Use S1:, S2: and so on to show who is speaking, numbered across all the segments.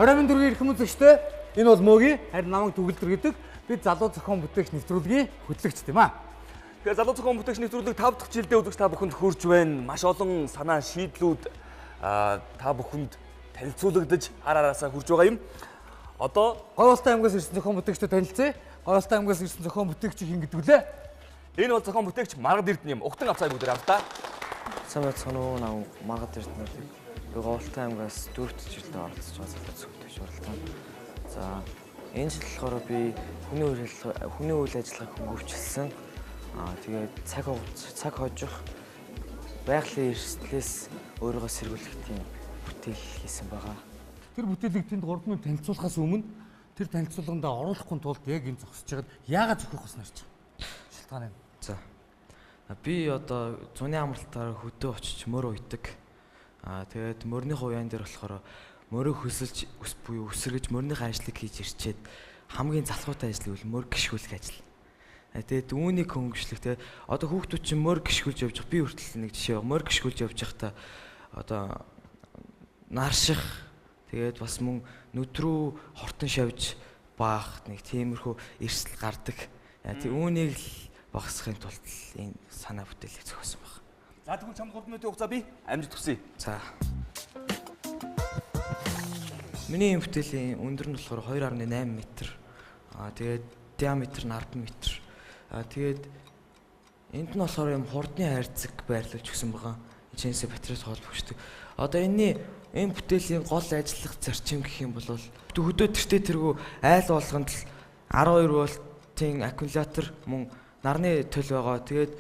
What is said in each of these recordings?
S1: Оройн дүргийн эрхэм үзэгчтэй энэ бол Мөгийн харин намайг Төгөлдөр гэдэг бид залуу зохион бүтээгч нэвтрүүлгийн хөтлөгч тийм аа.
S2: Тэгэхээр залуу зохион бүтээгч нэвтрүүлэг 5 дахь жилдээ үзэгч та бүхэнд хүрч байна. Маш олон санаа шийдлүүд та бүхэнд танилцуулагдаж араасаа хүрч байгаа юм. Одоо
S1: Говьолтой аймгаас ирсэн зохион бүтээгчтэй танилцъя. Говьолтой аймгаас ирсэн зохион бүтээгч хин гэдэг үлээ.
S2: энэ бол зохион бүтээгч Маргад Эрдэнэ юм. Угтан авцаа бүгд хамтдаа.
S3: Сайн байцгаана уу нам Маргад Эрдэнэ. Говьолтой аймгаас 4 дахь жилдээ оролцож байгаа зохион бүтээгч уралдаан. За энэ жил болохоор би хүний үйл ажиллагааг хөгжүүлсэн. Тэгээд цаг хожих байгалийн эрсдлээс өөрийгөө сэргийлэх тийм бүтээл хийсэн байгаа.
S1: Тэр бүтээлийг тэнд 3 минут танилцуулахаас өмнө тэр танилцуулганд оруулахгүй тулд яг энэ зогсож байгаад яагаад зохиох гэсэн арч шалтгаан юм.
S3: За. Би одоо зуны амралтаар хөдөө очиж мөр уйдаг. Тэгээд мөрний хувьяан дээр болохоор мөрөө хөсөлж буюу өсөргөж мөрнийхээ ажлыг хийж ирчээд хамгийн залхуутай ажил бол мөр гიშгүүлэх ажил. Тэгээд үүнийг хөнгөлөх те одоо хүүхдүүд чинь мөр гიშгүүлж явж байгаа. Би хүртэл нэг жишээ мөр гიშгүүлж явж байхдаа одоо нарших тэгээд бас мөн нүдрүү хортон шавж баах нэг тиймэрхүү эрсдэл гардаг. Тэг үүнийг л багасгахын тулд энэ санаа бүтээлийг зохиосон байна.
S2: За тэгвэл чамд 3 минутын хугацаа би амжилт хүсье.
S3: За. Миний энэ бүтээлийн өндөр нь болохоор 2.8 м. Тэгээд диаметр нь 10 м. Тэгээд энд нь болохоор юм хурдны хайрцаг байрлуулж өгсөн байгаа. Эцэнсээ батарейс холбогчдөг. Одоо энэ бүтээлийн гол ажиллах зарчим гэх юм бол хөдөө тэртээ тэргүй айл болгонд л 12 вольтын аккумулятор мөн нарны төл байгаа. Тэгээд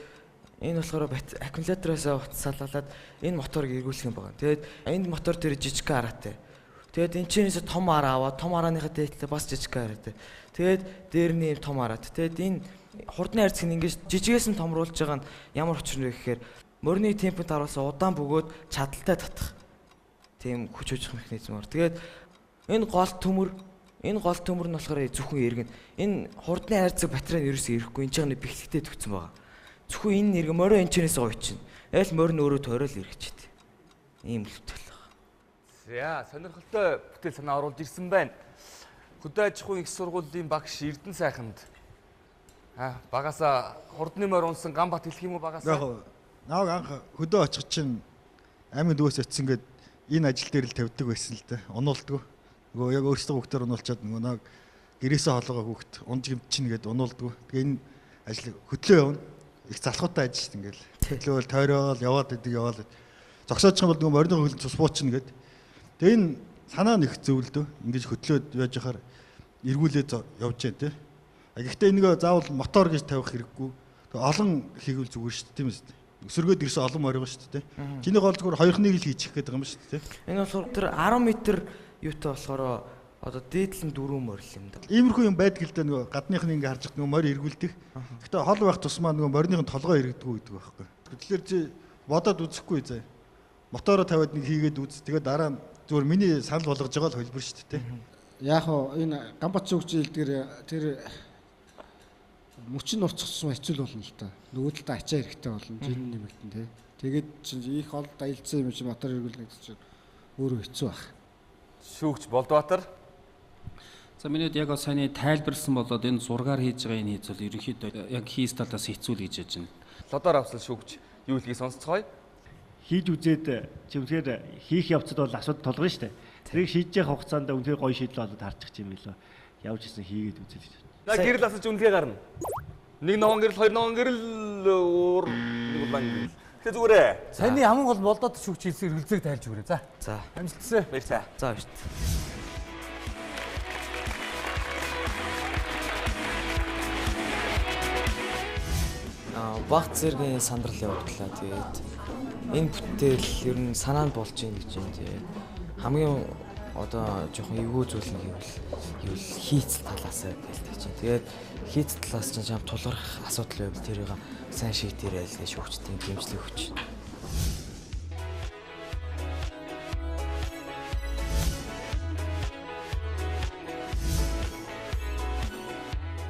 S3: энэ болохоор аккумулятороос уцсаалаад энэ моторыг эргүүлэх юм байна. Тэгээд энэ мотор тэр жижиг араатай. Тэгээд энэ чинээс том араа аваад том арааныхаа дээдлээ бас жижиг араатай. Тэгээд дээр нь том араад. Тэгээд энэ хурдны хайрцаг нь ингэж жижигээс нь томруулж байгаа нь ямар учир нэ гэхээр мөрний темпэд харуулсан удаан бөгөөд чадaltaй татах тийм хүч хожих механизмаар. Тэгээд энэ гол төмөр нь болохоор зөвхөн эргэн. Энэ хурдны хайрцаг батарей нь ерөөсөө ирэхгүй энэ чанга бэхлэгтэй төгсөн байгаа. Зөвхөн энэ нэрг морин энчнээс гойчин. Айл морин өөрөө тойрол эргэчихэд. Ийм л бүтээл байна.
S2: За сонирхолтой бүтээл санаа оруулж ирсэн байна. Хөдөө аж ахуйн их сургуулийн багш Эрдэнэ сайханд багасаа хурдны морь унсан Ганбат хэлэх юм уу багасаа?
S4: Яг нааг анх хөдөө очих чинь амин дүүс очсон гээд энэ ажил дээр л тавьдаг байсан л дээ. Унулдаг. Нөгөө яг өөрсдөө хүүхдээр унулчаад нөгөө нааг гэрээсээ холгоо хүүхд унж гимчин гээд унулдаг. Тэгээ энэ ажил хөдлөө явна. Их залхуутай ажил шүү дээ ингээл. Хөдлөөл тойрол яваад идэг. Зогсоочих юм бол нөгөө морины хөлн цус буучна гээд. Тэгээ энэ санаа нэг зөвлөдөө. Ингэж хөдлөөд яаж яхаар эргүүлээд явж जैन тий. Гэхдээ энийг заавал мотор гэж тавих хэрэггүй. Тэгээ олон хийгүүл зүгээр шүү дээ тийм үү? Өсөргөөд ирсэн олон морь байгаа шүү дээ. Чиний гол зүгээр хоёрхныг л хийчих гээд байгаа юм шүү дээ.
S3: Энэ болохоор тэр 10 м юутай болохоор одоо дээдлэн 4 морь юм да.
S4: Иймэрхүү юм байдаг л да нөгөө гадных нь ингээ харж байгаа нөгөө морь эргүүлдэг. Гэхдээ хол байх тусмаа нөгөө морьных нь толгой эргэдэг гэдэг байхгүй. Тэгэхээр чи бодоод үзэхгүй заа. Мотороо тавиад нэг хийгээд үз. Тэгээд дараа нь зүгээр миний санал болгож байгаа л хэлбэр шүү дээ.
S5: Яг хоо энэ Ганбат зүгжил дээр тэр мөчин урцсан хэцүү болно л та. Нөгөө талд ачаа хэрэгтэй болно. Жин нэмэгдэн тий. Тэгээд чи их олд аялцсан юм чи мотор эргүүлнэ гэж чинь өөрөө хэцүү баг.
S2: Шүүгч Болдбаатар.
S6: За минийд яг саяны тайлбарлсан болоод энэ зургаар хийж байгаа энэ хийц бол ерөнхийдөө яг хийс талаас хэцүү л гэж яаж байна.
S2: Лодоор авсан шүүгч юу хэлгийг сонсцгоё.
S7: Хийж үзээд чи үнэхээр хийх явцад бол асуудал толгоно шүү дээ. Тэрийг шийдэж явах хугацаанд үнэхээр гоё шийдэл болоод харчих юм билээ. Явж исэн хийгээд үзээд гэж.
S2: За гэрэл асууж үнэлгээ гарна. Нэг ногоон гэрэл, хоёр ногоон гэрэл, нэг улаан гэрэл. Тэгээ зүгээрээ.
S1: Саяны хамгийн гол болдоод шүүгч хэлсэн эргэлзээг тайлж өгөөрэй. За.
S3: За.
S1: Амжилтсаа.
S2: Баярлалаа.
S3: За бишт. Багц зэргийн сандрал явууллаа. Тэгээд энэ бүтээл ер нь санаанд болж ийн гэж юм. Тэгээд хамгийн одоо жоохон эвгүй зүйл нэг юу хийц талаасаа гэлдэж чинь. Тэгээд хийц талаас чинь чам тулгарх асуудал байвал тэрийг сайн шийдээрэй л гэж хөвчтийн дэмжлэг өгч.